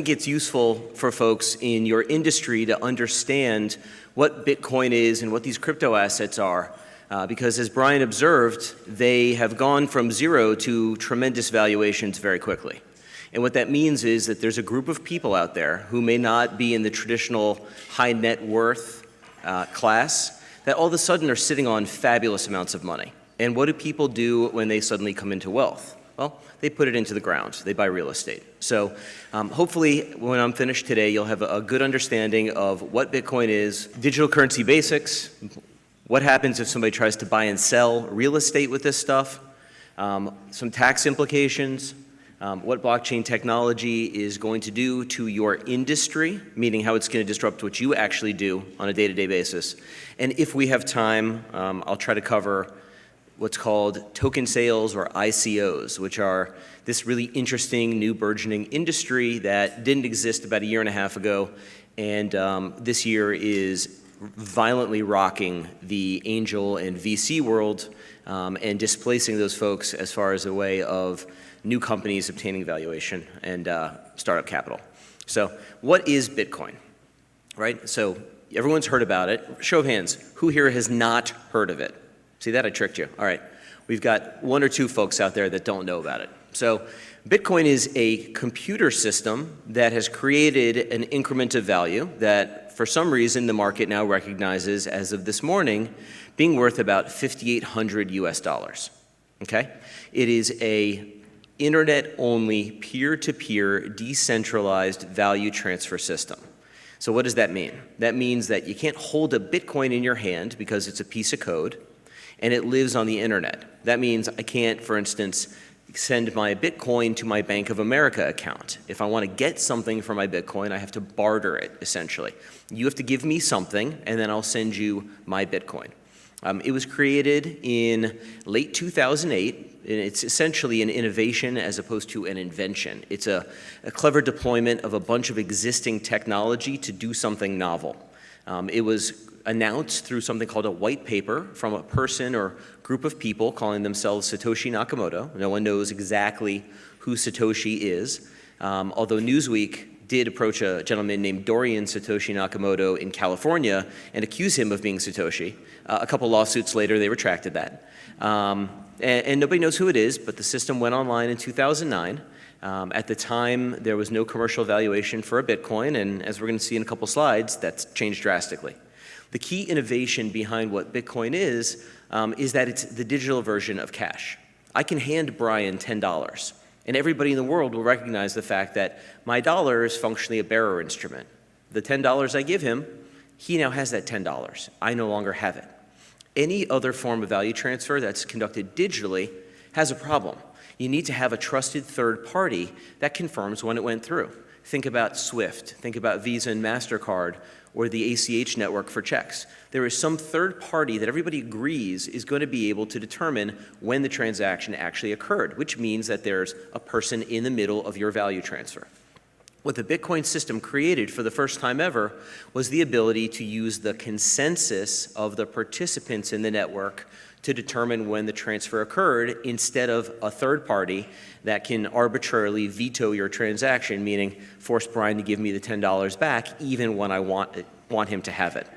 think it's useful for folks in your industry to understand what Bitcoin is and what these crypto assets are, because as Brian observed, they have gone from zero to tremendous valuations very quickly. And what that means is that there's a group of people out there who may not be in the traditional high net worth class that all of a sudden are sitting on fabulous amounts of money. And what do people do when they suddenly come into wealth? Well, they put it into the ground. They buy real estate. So hopefully when I'm finished today, you'll have a good understanding of what Bitcoin is, digital currency basics, what happens if somebody tries to buy and sell real estate with this stuff, some tax implications, what blockchain technology is going to do to your industry, meaning how it's going to disrupt what you actually do on a day-to-day basis. And if we have time, I'll try to cover what's called token sales or ICOs, which are this really interesting new burgeoning industry that didn't exist about a year and a half ago, and this year is violently rocking the angel and VC world and displacing those folks as far as a way of new companies obtaining valuation and startup capital. So what is Bitcoin, right? So everyone's heard about it. Show of hands, who here has not heard of it? See that? I tricked you. All right. We've got one or two folks out there that don't know about it. So Bitcoin is a computer system that has created an increment of value that for some reason the market now recognizes as of this morning being worth about 5,800 US dollars. Okay? It is a internet-only, peer-to-peer, decentralized value transfer system. So what does that mean? That means that you can't hold a Bitcoin in your hand because it's a piece of code, and it lives on the internet. That means I can't, for instance, send my Bitcoin to my Bank of America account. If I want to get something for my Bitcoin, I have to barter it, essentially. You have to give me something, and then I'll send you my Bitcoin. It was created in late 2008. And it's essentially an innovation as opposed to an invention. It's a clever deployment of a bunch of existing technology to do something novel. It was announced through something called a white paper from a person or group of people calling themselves Satoshi Nakamoto. No one knows exactly who Satoshi is, although Newsweek did approach a gentleman named Dorian Satoshi Nakamoto in California and accuse him of being Satoshi. A couple lawsuits later, they retracted that. And nobody knows who it is, but the system went online in 2009. At the time, there was no commercial valuation for a Bitcoin, and as we're going to see in a couple slides, that's changed drastically. The key innovation behind what Bitcoin is that it's the digital version of cash. I can hand Brian $10, and everybody in the world will recognize the fact that my dollar is functionally a bearer instrument. The $10 I give him, he now has that $10. I no longer have it. Any other form of value transfer that's conducted digitally has a problem. You need to have a trusted third party that confirms when it went through. Think about SWIFT, think about Visa and MasterCard, or the ACH network for checks. There is some third party that everybody agrees is going to be able to determine when the transaction actually occurred, which means that there's a person in the middle of your value transfer. What the Bitcoin system created for the first time ever was the ability to use the consensus of the participants in the network to determine when the transfer occurred instead of a third party that can arbitrarily veto your transaction, meaning force Brian to give me the $10 back even when I want him to have it.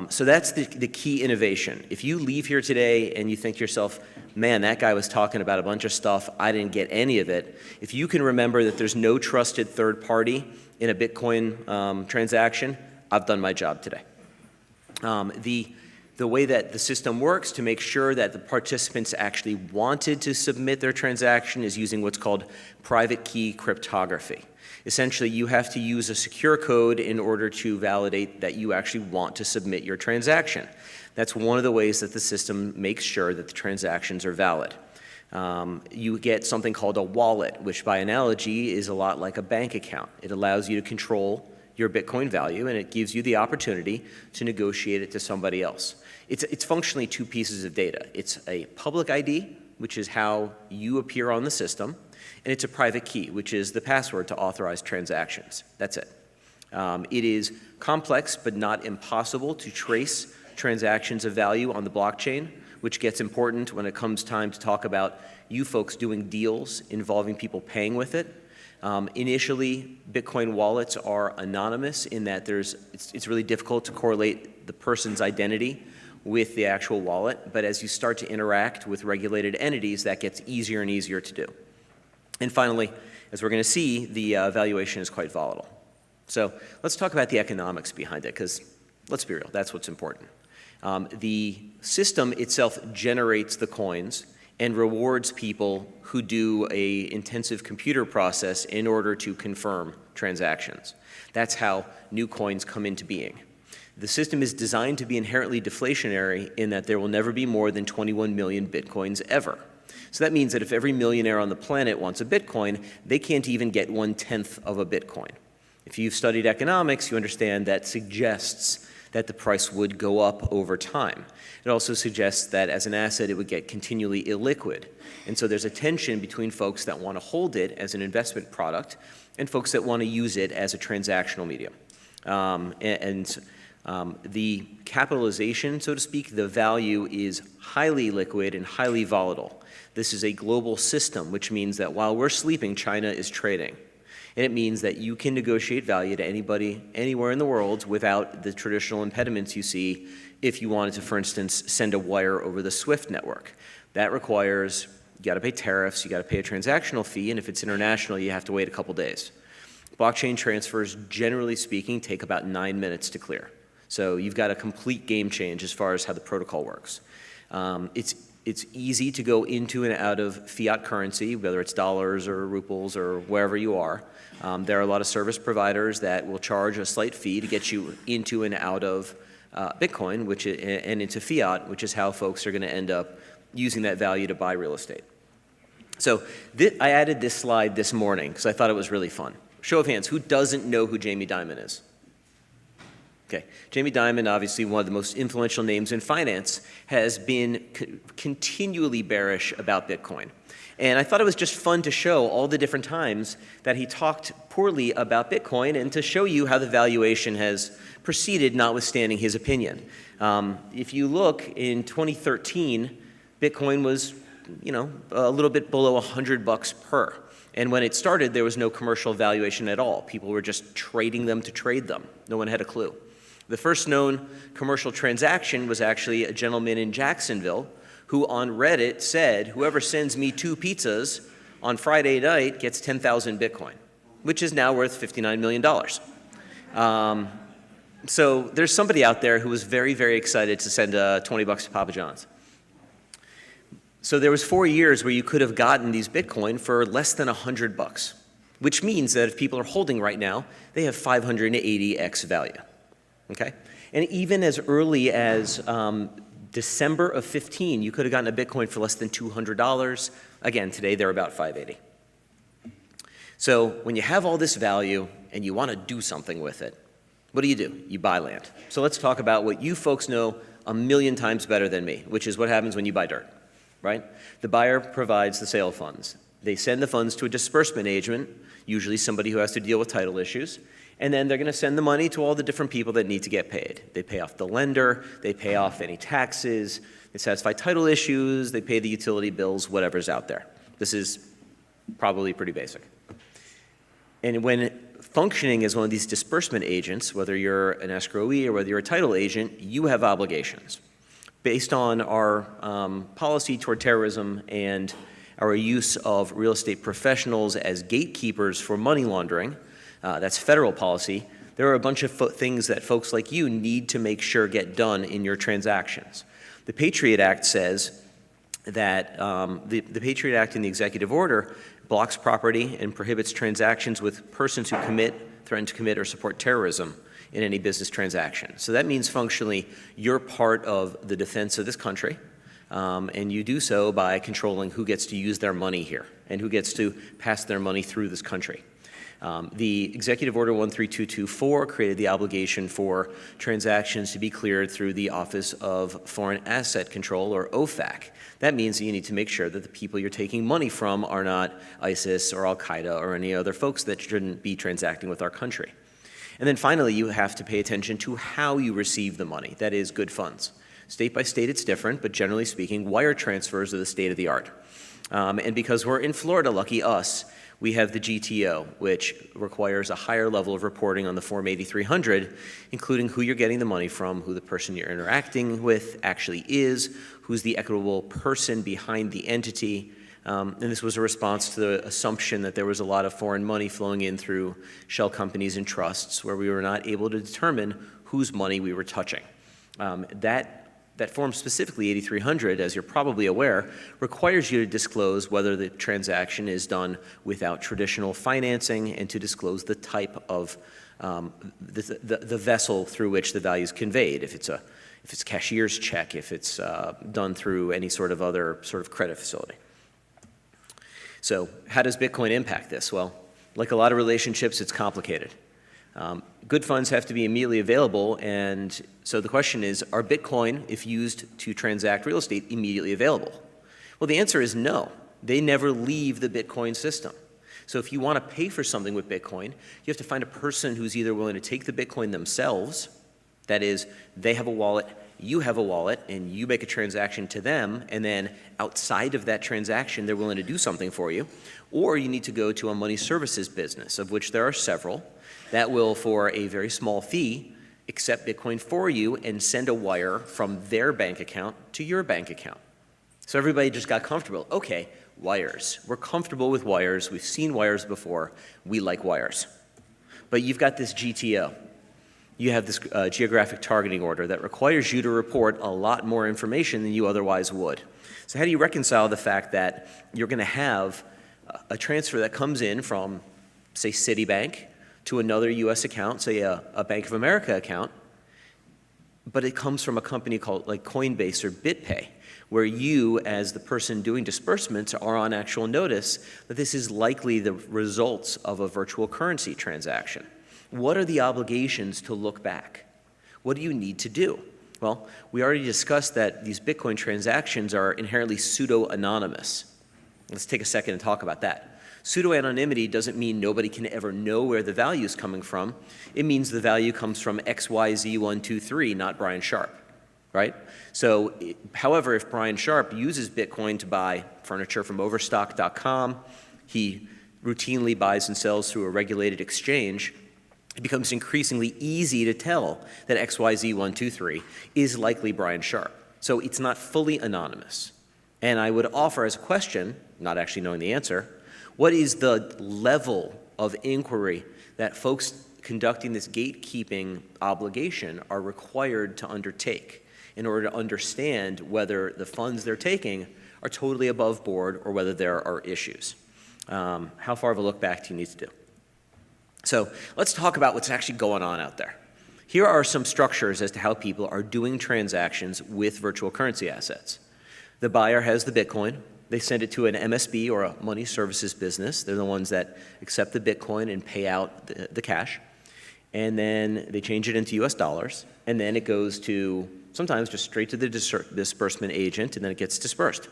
So that's the key innovation. If you leave here today and you think to yourself, man, that guy was talking about a bunch of stuff, I didn't get any of it. If you can remember that there's no trusted third party in a Bitcoin transaction, I've done my job today. The way that the system works to make sure that the participants actually wanted to submit their transaction is using what's called private key cryptography. Essentially, you have to use a secure code in order to validate that you actually want to submit your transaction. That's one of the ways that the system makes sure that the transactions are valid. You get something called a wallet, which by analogy is a lot like a bank account. It allows you to control your Bitcoin value, and it gives you the opportunity to negotiate it to somebody else. It's functionally two pieces of data. It's a public ID, which is how you appear on the system, and it's a private key, which is the password to authorize transactions. That's it. It is complex but not impossible to trace transactions of value on the blockchain, which gets important when it comes time to talk about you folks doing deals involving people paying with it. Initially, Bitcoin wallets are anonymous in that it's really difficult to correlate the person's identity with the actual wallet, but as you start to interact with regulated entities, that gets easier and easier to do. And finally, as we're going to see, the valuation is quite volatile. So let's talk about the economics behind it, because let's be real, that's what's important. The system itself generates the coins and rewards people who do an intensive computer process in order to confirm transactions. That's how new coins come into being. The system is designed to be inherently deflationary in that there will never be more than 21 million Bitcoins ever. So that means that if every millionaire on the planet wants a Bitcoin, they can't even get 1/10 of a Bitcoin. If you've studied economics, you understand that suggests that the price would go up over time. It also suggests that as an asset, it would get continually illiquid. And so there's a tension between folks that want to hold it as an investment product and folks that want to use it as a transactional medium. The capitalization, so to speak, the value is highly liquid and highly volatile. This is a global system, which means that while we're sleeping, China is trading. And it means that you can negotiate value to anybody, anywhere in the world without the traditional impediments you see if you wanted to, for instance, send a wire over the SWIFT network. That requires, you got to pay tariffs, you got to pay a transactional fee, and if it's international, you have to wait a couple days. Blockchain transfers, generally speaking, take about 9 minutes to clear. So you've got a complete game change as far as how the protocol works. It's easy to go into and out of fiat currency, whether it's dollars or rubles or wherever you are. There are a lot of service providers that will charge a slight fee to get you into and out of Bitcoin, and into fiat, which is how folks are going to end up using that value to buy real estate. So I added this slide this morning because I thought it was really fun. Show of hands, who doesn't know who Jamie Dimon is? Okay, Jamie Dimon, obviously one of the most influential names in finance, has been continually bearish about Bitcoin. And I thought it was just fun to show all the different times that he talked poorly about Bitcoin and to show you how the valuation has proceeded, notwithstanding his opinion. If you look, in 2013, Bitcoin was, a little bit below $100 per. And when it started, there was no commercial valuation at all. People were just trading them to trade them. No one had a clue. The first known commercial transaction was actually a gentleman in Jacksonville who on Reddit said, whoever sends me 2 pizzas on Friday night gets 10,000 Bitcoin, which is now worth $59 million. So there's somebody out there who was very, very excited to send $20 to Papa John's. So there was 4 years where you could have gotten these Bitcoin for less than $100, which means that if people are holding right now, they have 580x value. Okay? And even as early as December of 15, you could have gotten a Bitcoin for less than $200. Again, today they're about 580. So when you have all this value and you want to do something with it, what do? You buy land. So let's talk about what you folks know a million times better than me, which is what happens when you buy dirt, right? The buyer provides the sale funds. They send the funds to a disbursement agent, usually somebody who has to deal with title issues, and then they're going to send the money to all the different people that need to get paid. They pay off the lender, they pay off any taxes, they satisfy title issues, they pay the utility bills, whatever's out there. This is probably pretty basic. And when functioning as one of these disbursement agents, whether you're an escrowee or whether you're a title agent, you have obligations. Based on our policy toward terrorism and our use of real estate professionals as gatekeepers for money laundering, that's federal policy, there are a bunch of things that folks like you need to make sure get done in your transactions. The Patriot Act says that the Patriot Act in the executive order blocks property and prohibits transactions with persons who threaten to commit, or support terrorism in any business transaction. So that means functionally you're part of the defense of this country, and you do so by controlling who gets to use their money here and who gets to pass their money through this country. The Executive Order 13224 created the obligation for transactions to be cleared through the Office of Foreign Asset Control, or OFAC. That means that you need to make sure that the people you're taking money from are not ISIS or Al-Qaeda or any other folks that shouldn't be transacting with our country. And then finally, you have to pay attention to how you receive the money, that is, good funds. State by state, it's different, but generally speaking, wire transfers are the state of the art. And because we're in Florida, lucky us, We have the GTO, which requires a higher level of reporting on the Form 8300, including who you're getting the money from, who the person you're interacting with actually is, who's the equitable person behind the entity. And this was a response to the assumption that there was a lot of foreign money flowing in through shell companies and trusts where we were not able to determine whose money we were touching. That form, specifically 8300, as you're probably aware, requires you to disclose whether the transaction is done without traditional financing and to disclose the type of the vessel through which the value is conveyed, if it's a cashier's check, if it's done through any sort of other sort of credit facility. So how does Bitcoin impact this? Well, like a lot of relationships, it's complicated. Good funds have to be immediately available, and so the question is, are Bitcoin, if used to transact real estate, immediately available? Well, the answer is no. They never leave the Bitcoin system. So if you want to pay for something with Bitcoin, you have to find a person who's either willing to take the Bitcoin themselves, that is, they have a wallet, you have a wallet, and you make a transaction to them, and then outside of that transaction, they're willing to do something for you, or you need to go to a money services business, of which there are several, that will, for a very small fee, accept Bitcoin for you and send a wire from their bank account to your bank account. So everybody just got comfortable. Okay, wires. We're comfortable with wires. We've seen wires before. We like wires. But you've got this GTO. You have this geographic targeting order that requires you to report a lot more information than you otherwise would. So how do you reconcile the fact that you're going to have a transfer that comes in from, say, Citibank to another U.S. account, say a Bank of America account, but it comes from a company called like Coinbase or BitPay, where you, as the person doing disbursements, are on actual notice that this is likely the results of a virtual currency transaction. What are the obligations to look back? What do you need to do? Well, we already discussed that these Bitcoin transactions are inherently pseudo-anonymous. Let's take a second and talk about that. Pseudo-anonymity doesn't mean nobody can ever know where the value is coming from. It means the value comes from XYZ123, not Brian Sharp, right? So, however, if Brian Sharp uses Bitcoin to buy furniture from Overstock.com, he routinely buys and sells through a regulated exchange, it becomes increasingly easy to tell that XYZ123 is likely Brian Sharp. So it's not fully anonymous. And I would offer as a question, not actually knowing the answer, what is the level of inquiry that folks conducting this gatekeeping obligation are required to undertake in order to understand whether the funds they're taking are totally above board or whether there are issues? How far of a look back do you need to do? So let's talk about what's actually going on out there. Here are some structures as to how people are doing transactions with virtual currency assets. The buyer has the Bitcoin. They send it to an MSB or a money services business. They're the ones that accept the Bitcoin and pay out the cash. And then they change it into US dollars. And then it goes to, sometimes just straight to the disbursement agent, and then it gets dispersed.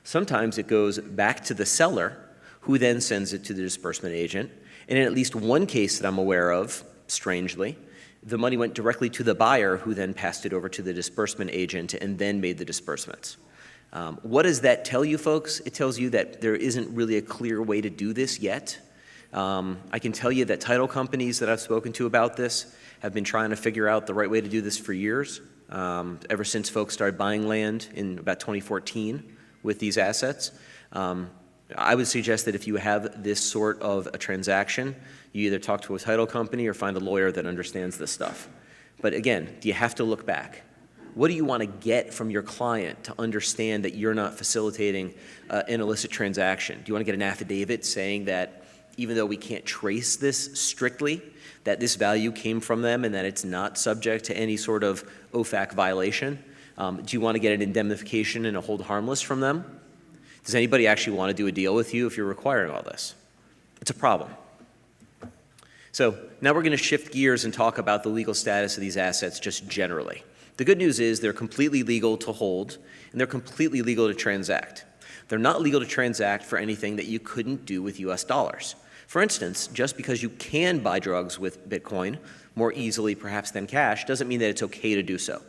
Sometimes it goes back to the seller, who then sends it to the disbursement agent. And in at least one case that I'm aware of, strangely, the money went directly to the buyer, who then passed it over to the disbursement agent and then made the disbursements. What does that tell you, folks? It tells you that there isn't really a clear way to do this yet. I can tell you that title companies that I've spoken to about this have been trying to figure out the right way to do this for years, ever since folks started buying land in about 2014 with these assets. I would suggest that if you have this sort of a transaction, you either talk to a title company or find a lawyer that understands this stuff. But again, do you have to look back? What do you want to get from your client to understand that you're not facilitating an illicit transaction? Do you want to get an affidavit saying that even though we can't trace this strictly, that this value came from them and that it's not subject to any sort of OFAC violation? Do you want to get an indemnification and a hold harmless from them? Does anybody actually want to do a deal with you if you're requiring all this? It's a problem. So now we're going to shift gears and talk about the legal status of these assets just generally. The good news is they're completely legal to hold, and they're completely legal to transact. They're not legal to transact for anything that you couldn't do with US dollars. For instance, just because you can buy drugs with Bitcoin more easily perhaps than cash doesn't mean that it's okay to do so.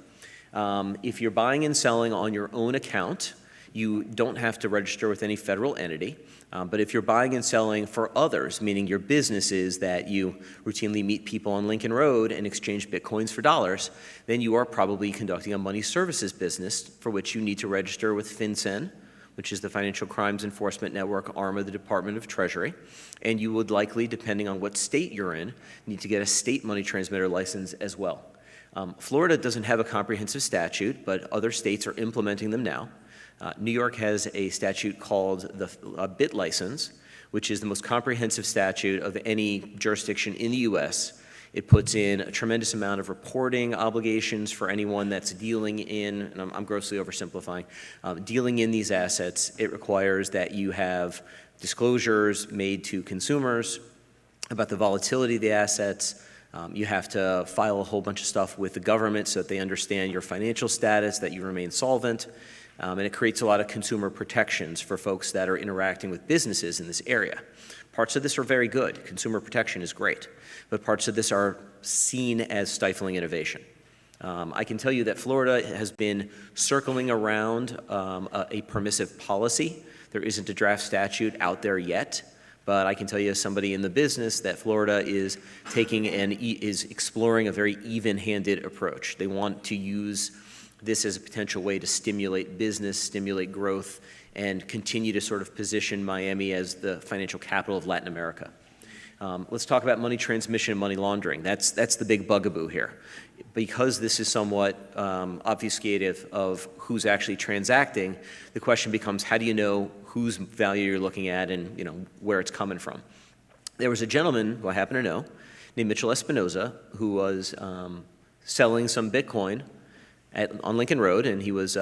If you're buying and selling on your own account, You don't have to register with any federal entity, but if you're buying and selling for others, meaning your businesses that you routinely meet people on Lincoln Road and exchange Bitcoins for dollars, then you are probably conducting a money services business for which you need to register with FinCEN, which is the Financial Crimes Enforcement Network arm of the Department of Treasury. And you would likely, depending on what state you're in, need to get a state money transmitter license as well. Florida doesn't have a comprehensive statute, but other states are implementing them now. New York has a statute called the BIT license, which is the most comprehensive statute of any jurisdiction in the U.S. It puts in a tremendous amount of reporting obligations for anyone that's dealing in, and I'm grossly oversimplifying, dealing in these assets. It requires that you have disclosures made to consumers about the volatility of the assets. You have to file a whole bunch of stuff with the government so that they understand your financial status, that you remain solvent. And it creates a lot of consumer protections for folks that are interacting with businesses in this area. Parts of this are very good. Consumer protection is great. But parts of this are seen as stifling innovation. I can tell you that Florida has been circling around a permissive policy. There isn't a draft statute out there yet, but I can tell you as somebody in the business that Florida is taking and is exploring a very even-handed approach. They want to use this as a potential way to stimulate business, stimulate growth, and continue to sort of position Miami as the financial capital of Latin America. Let's talk about money transmission and money laundering. That's the big bugaboo here. Because this is somewhat obfuscative of who's actually transacting, the question becomes, how do you know whose value you're looking at and where it's coming from? There was a gentleman who I happen to know named Mitchell Espinoza who was selling some Bitcoin on Lincoln Road, and he was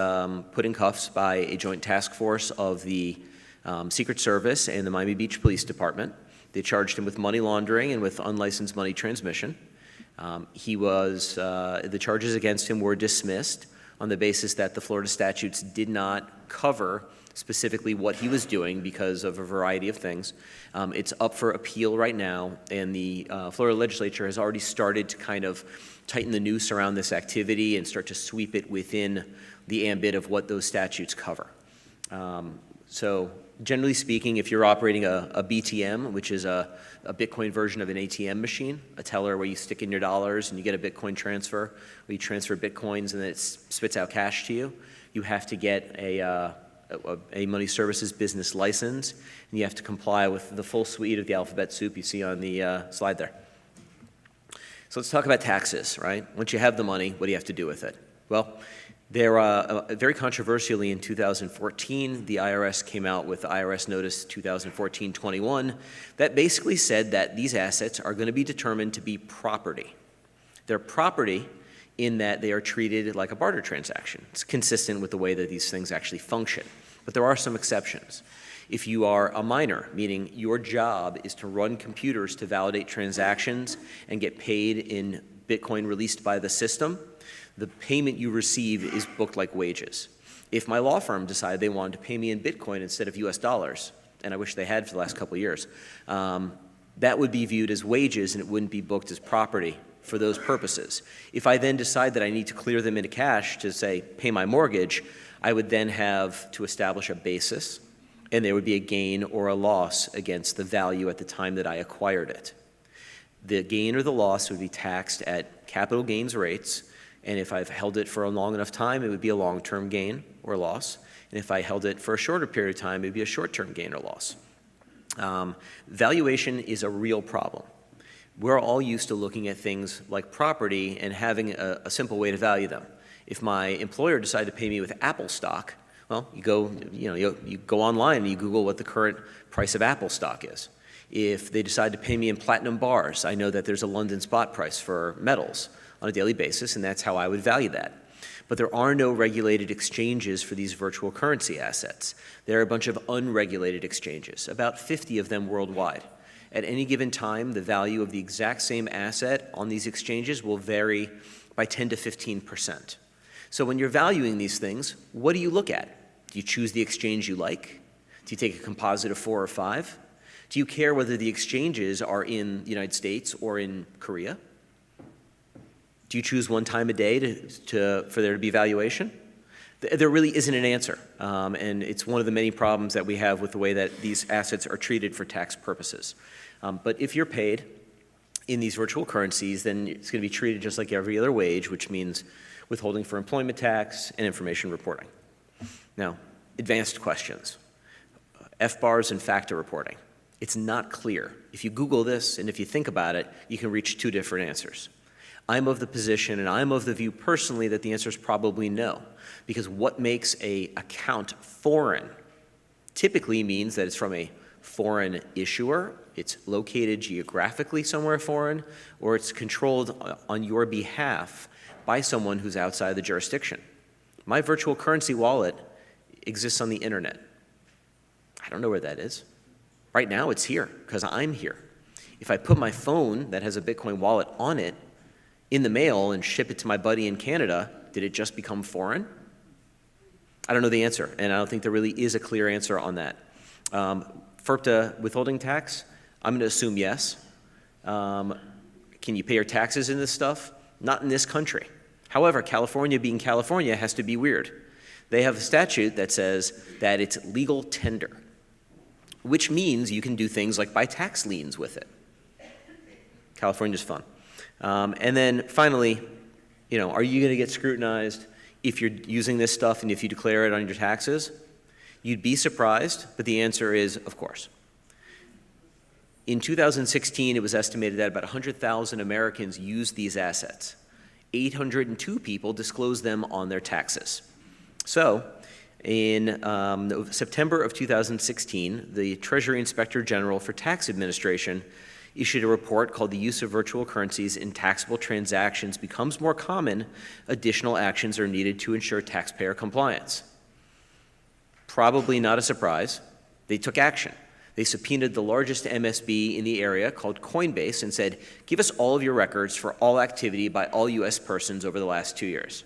put in cuffs by a joint task force of the Secret Service and the Miami Beach Police Department. They charged him with money laundering and with unlicensed money transmission. The charges against him were dismissed on the basis that the Florida statutes did not cover specifically what he was doing because of a variety of things. It's up for appeal right now, and the Florida legislature has already started to kind of tighten the noose around this activity and start to sweep it within the ambit of what those statutes cover. So generally speaking, if you're operating a BTM, which is a Bitcoin version of an ATM machine, a teller where you stick in your dollars and you get a Bitcoin transfer, where you transfer Bitcoins and then it spits out cash to you, you have to get a money services business license, and you have to comply with the full suite of the alphabet soup you see on the slide there. So let's talk about taxes, right? Once you have the money, what do you have to do with it? Well, very controversially in 2014, the IRS came out with IRS Notice 2014-21 that basically said that these assets are going to be determined to be property. They're property in that they are treated like a barter transaction. It's consistent with the way that these things actually function. But there are some exceptions. If you are a miner, meaning your job is to run computers to validate transactions and get paid in Bitcoin released by the system, the payment you receive is booked like wages. If my law firm decided they wanted to pay me in Bitcoin instead of US dollars, and I wish they had for the last couple of years, that would be viewed as wages and it wouldn't be booked as property for those purposes. If I then decide that I need to clear them into cash to, say, pay my mortgage, I would then have to establish a basis, and there would be a gain or a loss against the value at the time that I acquired it. The gain or the loss would be taxed at capital gains rates, and if I've held it for a long enough time, it would be a long-term gain or loss. And if I held it for a shorter period of time, it would be a short-term gain or loss. Valuation is a real problem. We're all used to looking at things like property and having a simple way to value them. If my employer decided to pay me with Apple stock, well, you go online and you Google what the current price of Apple stock is. If they decide to pay me in platinum bars, I know that there's a London spot price for metals on a daily basis, and that's how I would value that. But there are no regulated exchanges for these virtual currency assets. There are a bunch of unregulated exchanges, about 50 of them worldwide. At any given time, the value of the exact same asset on these exchanges will vary by 10 to 15%. So when you're valuing these things, what do you look at? Do you choose the exchange you like? Do you take a composite of 4 or 5? Do you care whether the exchanges are in the United States or in Korea? Do you choose one time a day for there to be valuation? There really isn't an answer, and it's one of the many problems that we have with the way that these assets are treated for tax purposes. But if you're paid in these virtual currencies, then it's going to be treated just like every other wage, which means withholding for employment tax and information reporting. Now, advanced questions. FBARs and FACTA reporting. It's not clear. If you Google this and if you think about it, you can reach two different answers. I'm of the position and I'm of the view personally that the answer is probably no, because what makes an account foreign typically means that it's from a foreign issuer, it's located geographically somewhere foreign, or it's controlled on your behalf by someone who's outside the jurisdiction. My virtual currency wallet exists on the internet. I don't know where that is. Right now it's here because I'm here. If I put my phone that has a Bitcoin wallet on it in the mail and ship it to my buddy in Canada, did it just become foreign? I don't know the answer, and I don't think there really is a clear answer on that. FERPTA withholding tax, I'm going to assume yes. Can you pay your taxes in this stuff? Not in this country. However, California being California has to be weird. They have a statute that says that it's legal tender, which means you can do things like buy tax liens with it. California's fun. And then finally, are you going to get scrutinized if you're using this stuff and if you declare it on your taxes? You'd be surprised, but the answer is, of course. In 2016, it was estimated that about 100,000 Americans used these assets. 802 people disclosed them on their taxes. So, in September of 2016, the Treasury Inspector General for Tax Administration issued a report called The Use of Virtual Currencies in Taxable Transactions Becomes More Common. Additional actions are needed to ensure taxpayer compliance. Probably not a surprise. They took action. They subpoenaed the largest MSB in the area called Coinbase and said, give us all of your records for all activity by all U.S. persons over the last 2 years.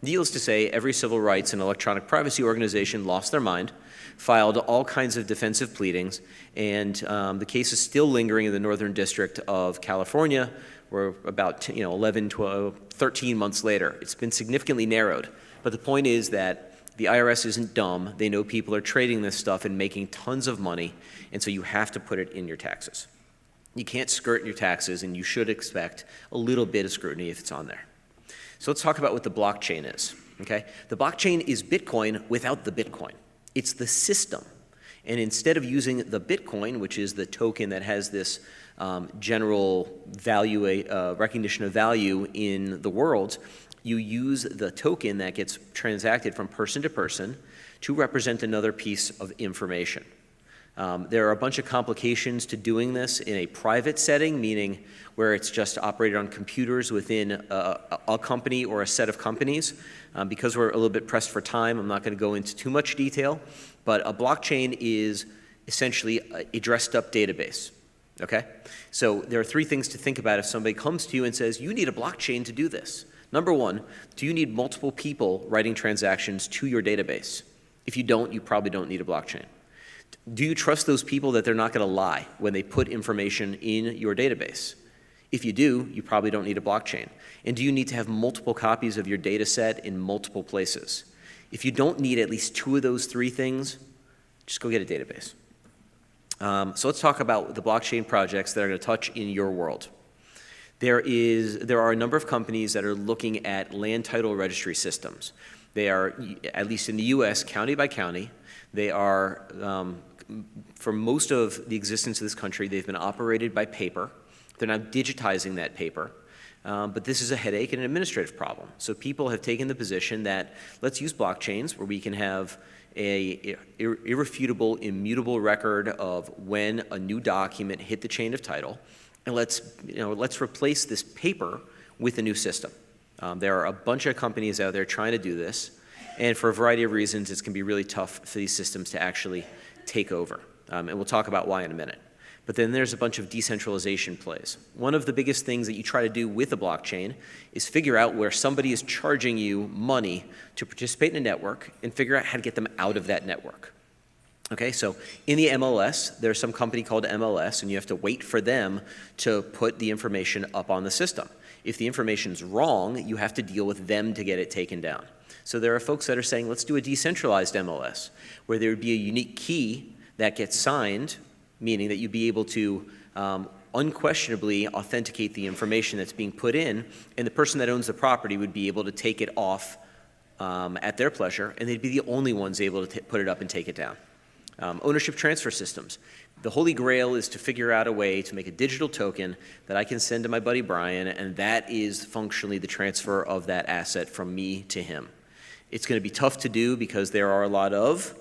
Needless to say, every civil rights and electronic privacy organization lost their mind, filed all kinds of defensive pleadings, and the case is still lingering in the Northern District of California. We're about 11, 12, 13 months later. It's been significantly narrowed. But the point is that the IRS isn't dumb. They know people are trading this stuff and making tons of money, and so you have to put it in your taxes. You can't skirt your taxes, and you should expect a little bit of scrutiny if it's on there. So let's talk about what the blockchain is, okay? The blockchain is Bitcoin without the Bitcoin. It's the system. And instead of using the Bitcoin, which is the token that has this general value, recognition of value in the world, you use the token that gets transacted from person to person to represent another piece of information. There are a bunch of complications to doing this in a private setting, meaning where it's just operated on computers within a company or a set of companies. Because we're a little bit pressed for time, I'm not going to go into too much detail, but a blockchain is essentially a dressed-up database, okay? So there are three things to think about if somebody comes to you and says, you need a blockchain to do this. Number one, do you need multiple people writing transactions to your database? If you don't, you probably don't need a blockchain. Do you trust those people that they're not going to lie when they put information in your database? If you do, you probably don't need a blockchain. And do you need to have multiple copies of your data set in multiple places? If you don't need at least two of those three things, just go get a database. So let's talk about the blockchain projects that are going to touch in your world. There are a number of companies that are looking at land title registry systems. They are, at least in the US, county by county. They are, for most of the existence of this country, they've been operated by paper. They're now digitizing that paper. But this is a headache and an administrative problem. So people have taken the position that let's use blockchains where we can have a irrefutable, immutable record of when a new document hit the chain of title. And let's replace this paper with a new system. There are a bunch of companies out there trying to do this, and for a variety of reasons, it's going to be really tough for these systems to actually take over. And we'll talk about why in a minute. But then there's a bunch of decentralization plays. One of the biggest things that you try to do with a blockchain is figure out where somebody is charging you money to participate in a network and figure out how to get them out of that network. Okay, so in the MLS, there's some company called MLS, and you have to wait for them to put the information up on the system. If the information's wrong, you have to deal with them to get it taken down. So there are folks that are saying, let's do a decentralized MLS, where there would be a unique key that gets signed, meaning that you'd be able to unquestionably authenticate the information that's being put in, and the person that owns the property would be able to take it off at their pleasure, and they'd be the only ones able to put it up and take it down. Ownership transfer systems. The holy grail is to figure out a way to make a digital token that I can send to my buddy Brian, and that is functionally the transfer of that asset from me to him. It's going to be tough to do because there are a lot of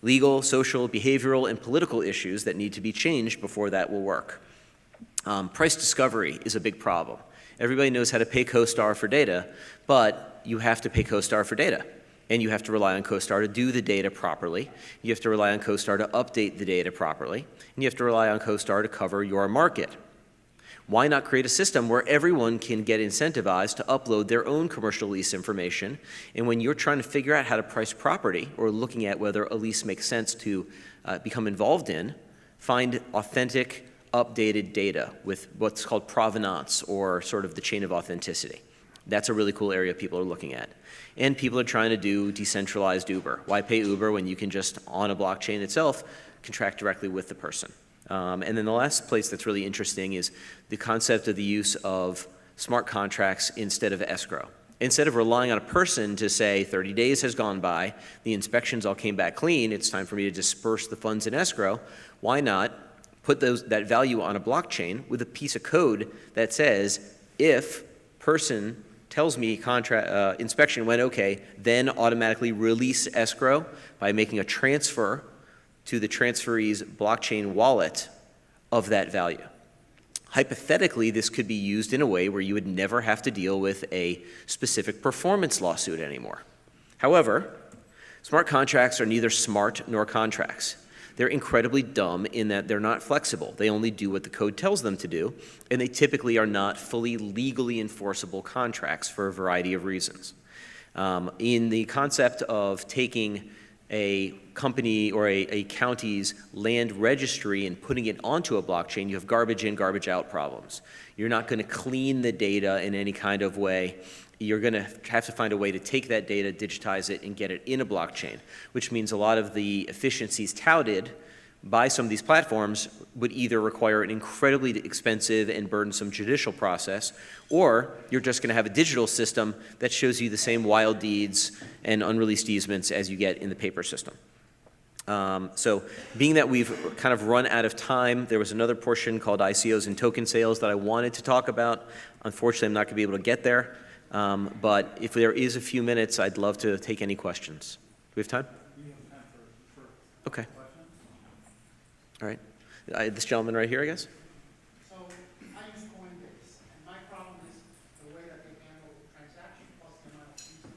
legal, social, behavioral, and political issues that need to be changed before that will work. Price discovery is a big problem. Everybody knows how to pay CoStar for data, but you have to pay CoStar for data. And you have to rely on CoStar to do the data properly. You have to rely on CoStar to update the data properly. And you have to rely on CoStar to cover your market. Why not create a system where everyone can get incentivized to upload their own commercial lease information? And when you're trying to figure out how to price property or looking at whether a lease makes sense to become involved in, find authentic, updated data with what's called provenance, or sort of the chain of authenticity. That's a really cool area people are looking at. And people are trying to do decentralized Uber. Why pay Uber when you can just, on a blockchain itself, contract directly with the person? And then the last place that's really interesting is the concept of the use of smart contracts instead of escrow. Instead of relying on a person to say 30 days has gone by, the inspections all came back clean, it's time for me to disperse the funds in escrow, why not put that value on a blockchain with a piece of code that says, if person tells me inspection went okay, then automatically release escrow by making a transfer to the transferee's blockchain wallet of that value. Hypothetically, this could be used in a way where you would never have to deal with a specific performance lawsuit anymore. However, smart contracts are neither smart nor contracts. They're incredibly dumb in that they're not flexible. They only do what the code tells them to do, and they typically are not fully legally enforceable contracts for a variety of reasons. In the concept of taking a company or a county's land registry and putting it onto a blockchain, you have garbage in, garbage out problems. You're not going to clean the data in any kind of way. You're going to have to find a way to take that data, digitize it, and get it in a blockchain, which means a lot of the efficiencies touted by some of these platforms would either require an incredibly expensive and burdensome judicial process, or you're just going to have a digital system that shows you the same wild deeds and unreleased easements as you get in the paper system. So being that we've kind of run out of time, there was another portion called ICOs and token sales that I wanted to talk about. Unfortunately, I'm not going to be able to get there. But if there is a few minutes, I'd love to take any questions. Do we have time? We have time for okay. Questions. All right. This gentleman right here, I guess. So I use Coinbase, and my problem is the way that they handle transaction plus the amount of fees that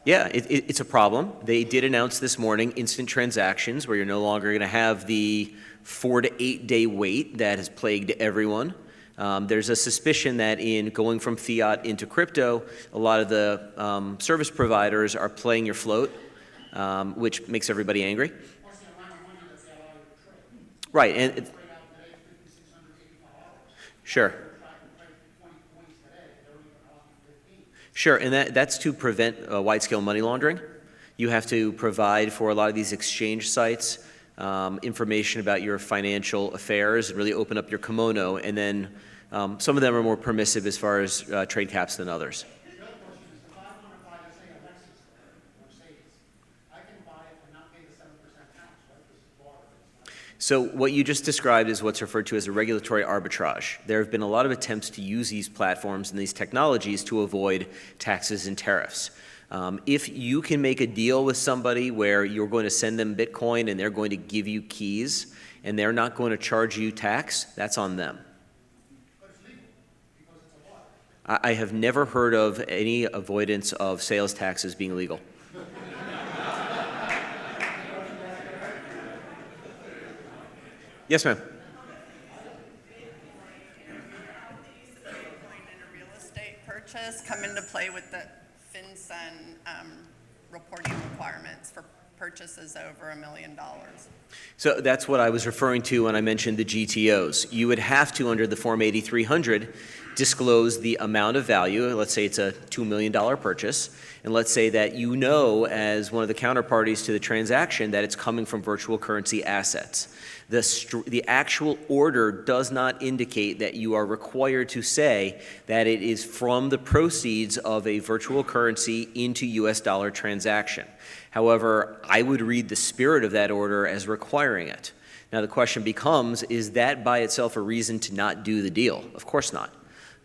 they charge. Yeah, it's a problem. They did announce this morning instant transactions, where you're no longer going to have the 4 to 8 day wait that has plagued everyone. There's a suspicion that in going from fiat into crypto, a lot of the service providers are playing your float, which makes everybody angry. Plus the amount of money that's allowed to trade. Right, and Trade out today is $5,685. Sure. If I can trade 20 points today, they're even costing 15. Sure, and that's to prevent wide-scale money laundering. You have to provide for a lot of these exchange sites information about your financial affairs and really open up your kimono, and then some of them are more permissive as far as trade caps than others. The other question is, if I want to buy, let's say, a Lexus or Mercedes, I can buy it and not pay the 7% tax, right? This is water. So what you just described is what's referred to as a regulatory arbitrage. There have been a lot of attempts to use these platforms and these technologies to avoid taxes and tariffs. If you can make a deal with somebody where you're going to send them Bitcoin and they're going to give you keys and they're not going to charge you tax, that's on them. But it's legal because it's a water. I have never heard of any avoidance of sales taxes being legal. Yes, ma'am. Real estate purchase come into play with the FinCEN reporting requirements for purchases over $1 million? So that's what I was referring to when I mentioned the GTOs. You would have to, under the Form 8300, disclose the amount of value. Let's say it's a $2 million purchase. And let's say that you know, as one of the counterparties to the transaction, that it's coming from virtual currency assets. The actual order does not indicate that you are required to say that it is from the proceeds of a virtual currency into US dollar transaction. However, I would read the spirit of that order as requiring it. Now the question becomes, is that by itself a reason to not do the deal? Of course not.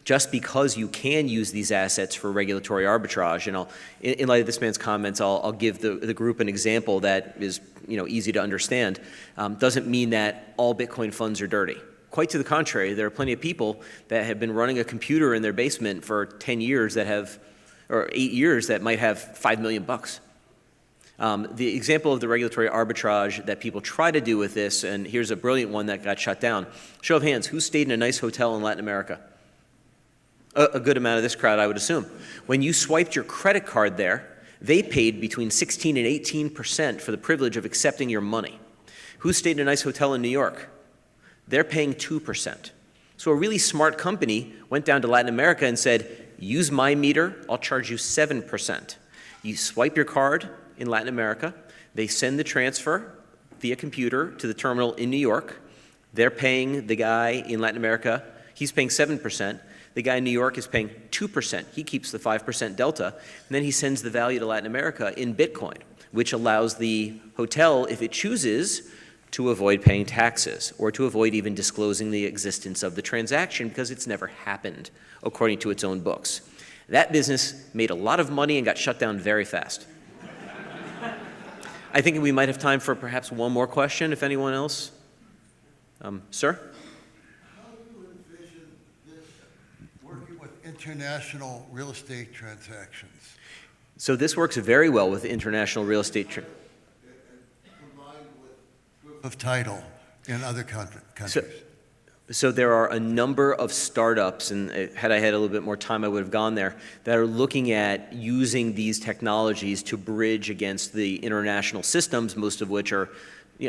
Just because you can use these assets for regulatory arbitrage, and in light of this man's comments, I'll give the group an example that is easy to understand, doesn't mean that all Bitcoin funds are dirty. Quite to the contrary, there are plenty of people that have been running a computer in their basement for 10 years that have, or 8 years that might have $5 million bucks. The example of the regulatory arbitrage that people try to do with this, and here's a brilliant one that got shut down. Show of hands, who stayed in a nice hotel in Latin America? A good amount of this crowd, I would assume. When you swiped your credit card there, they paid between 16 and 18% for the privilege of accepting your money. Who stayed in a nice hotel in New York? They're paying 2%. So a really smart company went down to Latin America and said, use my meter, I'll charge you 7%. You swipe your card in Latin America, they send the transfer via computer to the terminal in New York. They're paying the guy in Latin America, he's paying 7%. The guy in New York is paying 2%. He keeps the 5% delta, and then he sends the value to Latin America in Bitcoin, which allows the hotel, if it chooses, to avoid paying taxes or to avoid even disclosing the existence of the transaction because it's never happened, according to its own books. That business made a lot of money and got shut down very fast. I think we might have time for perhaps one more question, if anyone else. Sir? International real estate transactions. So this works very well with international real estate. Combined with proof of title in other countries. So there are a number of startups, and had I had a little bit more time, I would have gone there, that are looking at using these technologies to bridge against the international systems, most of which are,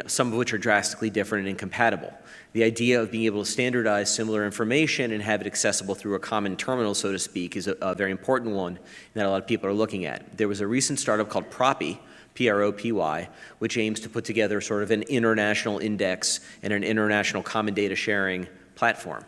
some of which are drastically different and incompatible. The idea of being able to standardize similar information and have it accessible through a common terminal, so to speak, is a very important one that a lot of people are looking at. There was a recent startup called Propy, P-R-O-P-Y, which aims to put together sort of an international index and an international common data sharing platform.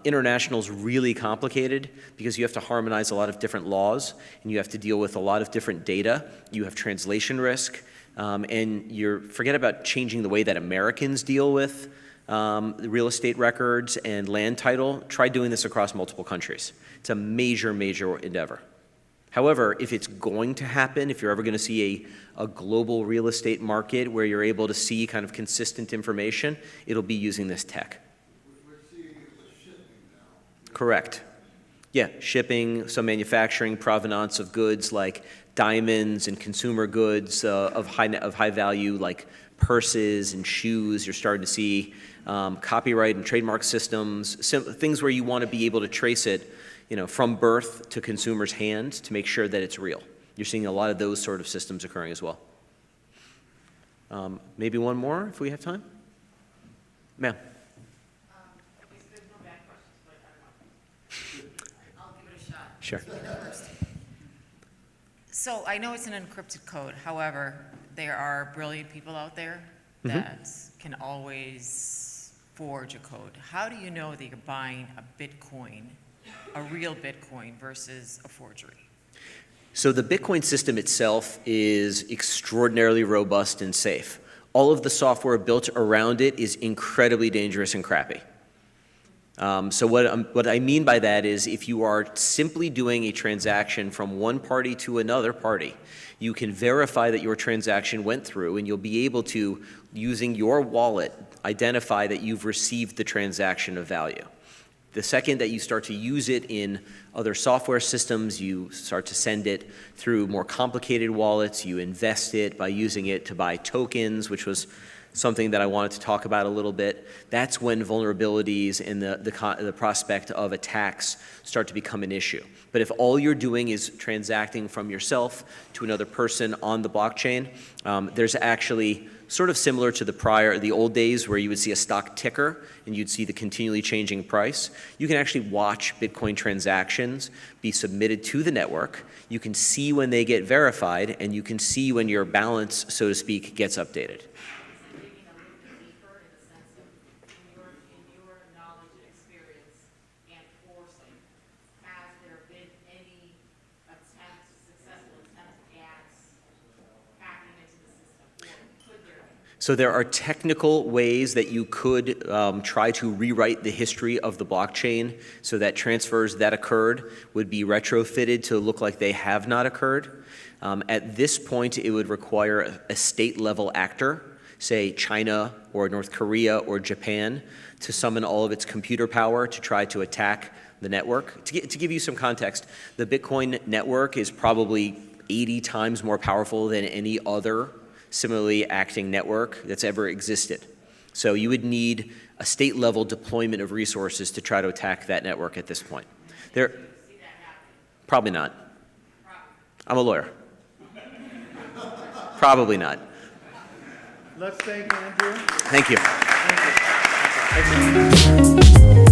International is really complicated because you have to harmonize a lot of different laws and you have to deal with a lot of different data. You have translation risk, and forget about changing the way that Americans deal with real estate records and land title. Try doing this across multiple countries. It's a major, major endeavor. However, if it's going to happen, if you're ever going to see a global real estate market where you're able to see kind of consistent information, it'll be using this tech. We're seeing it with shipping now. Correct. Yeah, shipping, some manufacturing, provenance of goods like diamonds and consumer goods of high value like purses and shoes. You're starting to see copyright and trademark systems, things where you want to be able to trace it, from birth to consumer's hand to make sure that it's real. You're seeing a lot of those sort of systems occurring as well. Maybe one more if we have time. Ma'am. There's no bad questions, but I'll give it a shot. Sure. So I know it's an encrypted code. However, there are brilliant people out there that can always forge a code. How do you know that you're buying a Bitcoin, a real Bitcoin, versus a forgery? So the Bitcoin system itself is extraordinarily robust and safe. All of the software built around it is incredibly dangerous and crappy. So what I mean by that is if you are simply doing a transaction from one party to another party, you can verify that your transaction went through and you'll be able to, using your wallet, identify that you've received the transaction of value. The second that you start to use it in other software systems, you start to send it through more complicated wallets, you invest it by using it to buy tokens, which was something that I wanted to talk about a little bit. That's when vulnerabilities and the prospect of attacks start to become an issue. But if all you're doing is transacting from yourself to another person on the blockchain, there's actually sort of similar to the old days where you would see a stock ticker and you'd see the continually changing price. You can actually watch Bitcoin transactions be submitted to the network. You can see when they get verified, and you can see when your balance, so to speak, gets updated. Digging a little bit deeper in the sense of, in your knowledge and experience and foresight, has there been any successful attempt at hacking into the system, or could there be? So there are technical ways that you could try to rewrite the history of the blockchain so that transfers that occurred would be retrofitted to look like they have not occurred. At this point, it would require a state-level actor, say China or North Korea or Japan, to summon all of its computer power to try to attack the network. To give you some context, the Bitcoin network is probably 80 times more powerful than any other similarly acting network that's ever existed. So you would need a state-level deployment of resources to try to attack that network at this point. Probably not. I'm a lawyer. Probably not. Let's thank Andrew. Thank you. Thank you.